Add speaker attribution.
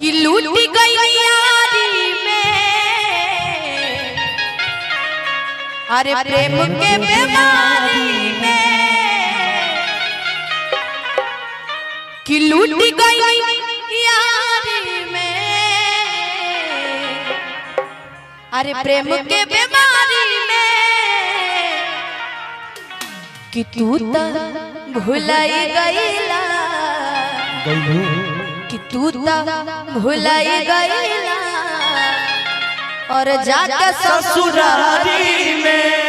Speaker 1: कि लूट गई यारी में, अरे प्रेम के बीमारी में, कि लूट गई यारी में, अरे प्रेम के बीमारी में, कि तू तो भुलाई गईला, कि तू तो भुलाई गईला और जाके ससुरारी में